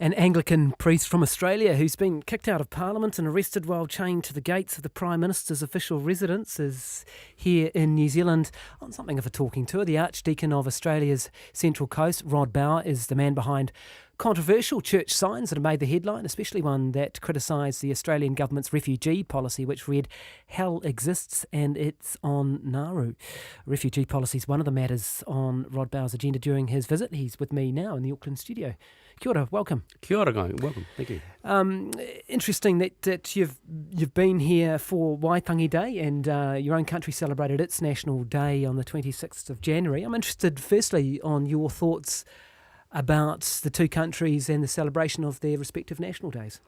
An Anglican priest from Australia who's been kicked out of Parliament and arrested while chained to the gates of the Prime Minister's official residence is here in New Zealand on something of a talking tour. The Archdeacon of Australia's Central Coast, Rod Bower, is the man behind controversial church signs that have made the headline, especially one that criticised the Australian government's refugee policy, which read, "Hell exists and it's on Nauru." Refugee policy is one of the matters on Rod Bower's agenda during his visit. He's with me now in the Auckland studio. Kia ora, welcome. Kia ora, welcome. Thank you. Interesting that you've been here for Waitangi Day and your own country celebrated its National Day on the 26th of January. I'm interested, firstly, on your thoughts about the two countries and the celebration of their respective national days.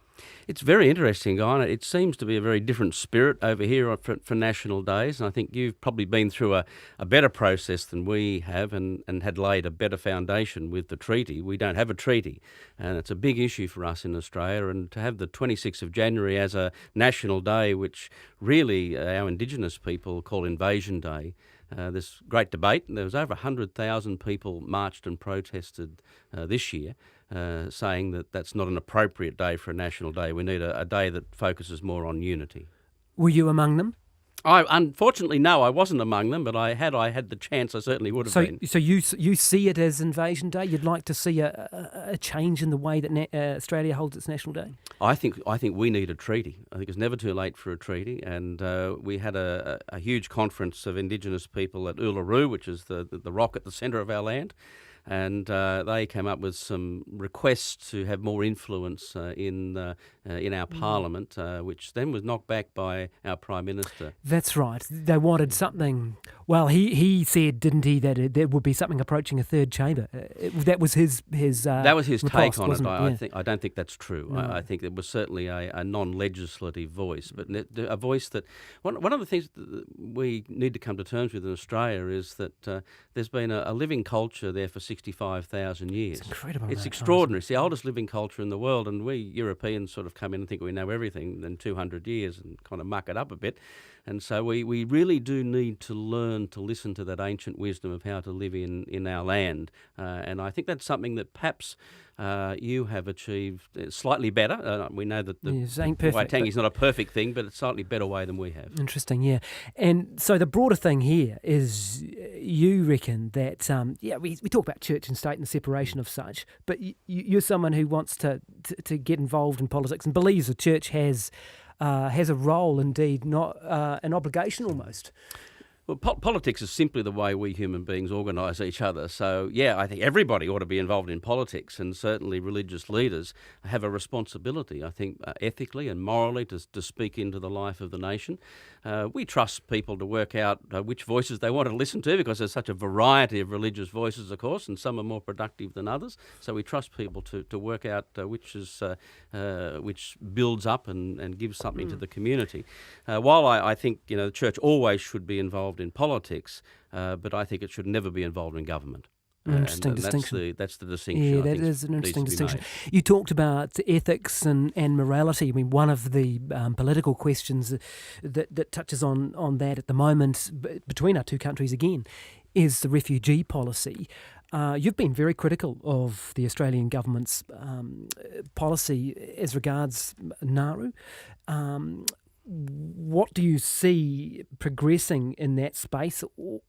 It's very interesting, Guyon. It seems to be a very different spirit over here for national days, and I think you've probably been through a better process than we have and had laid a better foundation with the treaty. We don't have a treaty, and it's a big issue for us in Australia, and to have the 26th of January as a national day, which really our Indigenous people call Invasion Day. There's great debate. There was over 100,000 people marched and protested this year, saying that that's not an appropriate day for a national day. We need a day that focuses more on unity. Were you among them? Unfortunately, no, I wasn't among them, but I had the chance, I certainly would have been. So you see it as Invasion Day? You'd like to see a change in the way that Australia holds its National Day? I think we need a treaty. I think it's never too late for a treaty, and we had a huge conference of Indigenous people at Uluru, which is the rock at the centre of our land. And they came up with some requests to have more influence in our Parliament, which then was knocked back by our Prime Minister. That's right. They wanted something. Well, he said, didn't he, that there would be something approaching a third chamber. That was his. That was his riposte, take on it. I don't think that's true. No. I think it was certainly a non-legislative voice, but a voice that one of the things that we need to come to terms with in Australia is that there's been a living culture there for 65,000 years. It's incredible. It's extraordinary. It's the oldest living culture in the world, and we Europeans sort of come in and think we know everything in 200 years and kind of muck it up a bit. And so we really do need to learn to listen to that ancient wisdom of how to live in our land. And I think that's something that perhaps you have achieved slightly better. We know that the Waitangi is not a perfect thing, but it's a slightly better way than we have. Interesting, yeah. And so the broader thing here is you reckon that, we talk about church and state and the separation of such, but you're someone who wants to get involved in politics and believes the church has a role, indeed, not an obligation almost. Well, politics is simply the way we human beings organise each other. So, yeah, I think everybody ought to be involved in politics, and certainly religious leaders have a responsibility, I think, ethically and morally to speak into the life of the nation. We trust people to work out which voices they want to listen to, because there's such a variety of religious voices, of course, and some are more productive than others. So we trust people to work out which builds up and gives something to the community. While I think the church always should be involved in politics, but I think it should never be involved in government. Interesting distinction. That's the distinction. Yeah, that is an interesting distinction. You talked about ethics and morality. I mean, one of the political questions that touches on that at the moment between our two countries again is the refugee policy. You've been very critical of the Australian government's policy as regards Nauru. What do you see progressing in that space,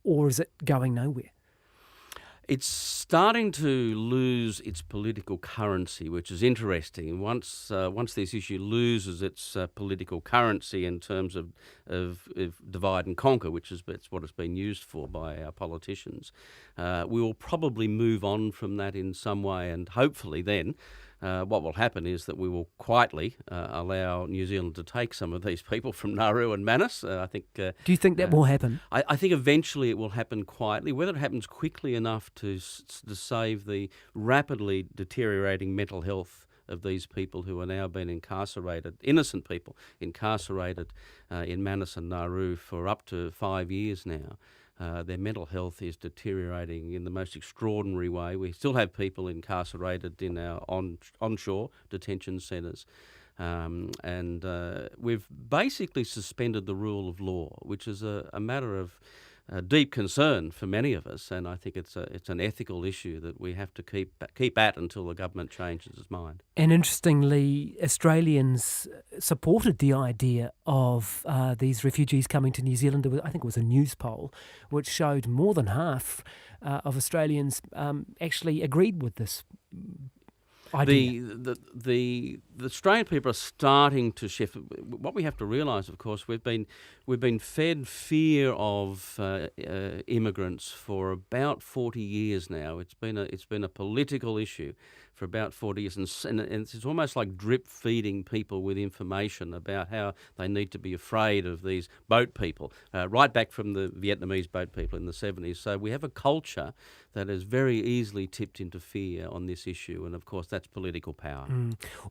or is it going nowhere? It's starting to lose its political currency, which is interesting. Once this issue loses its political currency in terms of divide and conquer, which is what it's been used for by our politicians, we will probably move on from that in some way, and hopefully then what will happen is that we will quietly allow New Zealand to take some of these people from Nauru and Manus. I think. Do you think that will happen? I think eventually it will happen quietly. Whether it happens quickly enough to save the rapidly deteriorating mental health of these people who are now being incarcerated, innocent people incarcerated in Manus and Nauru for up to 5 years now. Their mental health is deteriorating in the most extraordinary way. We still have people incarcerated in our onshore detention centres. And we've basically suspended the rule of law, which is a matter of deep concern for many of us, and I think it's an ethical issue that we have to keep at until the government changes its mind. And interestingly, Australians supported the idea of these refugees coming to New Zealand. I think it was a news poll which showed more than half of Australians actually agreed with this idea. The Australian people are starting to shift. What we have to realise, of course, we've been fed fear of immigrants for about 40 years now. It's been a political issue for about 40 years, and it's almost like drip feeding people with information about how they need to be afraid of these boat people, right back from the Vietnamese boat people in the 70s. So we have a culture that is very easily tipped into fear on this issue, and of course that's political power.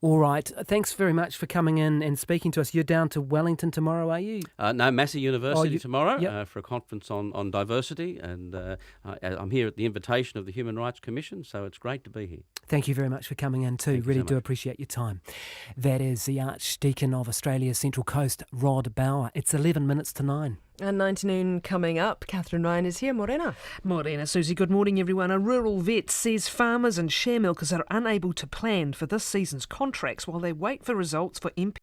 All right. Thanks very much for coming in and speaking to us. You're down to Wellington tomorrow, are you? No, Massey University tomorrow Yep. for a conference on diversity, and I'm here at the invitation of the Human Rights Commission, so it's great to be here. Thank you very much for coming in too. Thank you Really so do much. appreciate your time. That is the Archdeacon of Australia's Central Coast, Rod Bower. It's 11 minutes to 9. And 9 to noon coming up. Catherine Ryan is here. Morena. Morena, Susie. Good morning, everyone. A rural vet says farmers and share milkers are unable to plan for this season's contracts while they wait for results for MP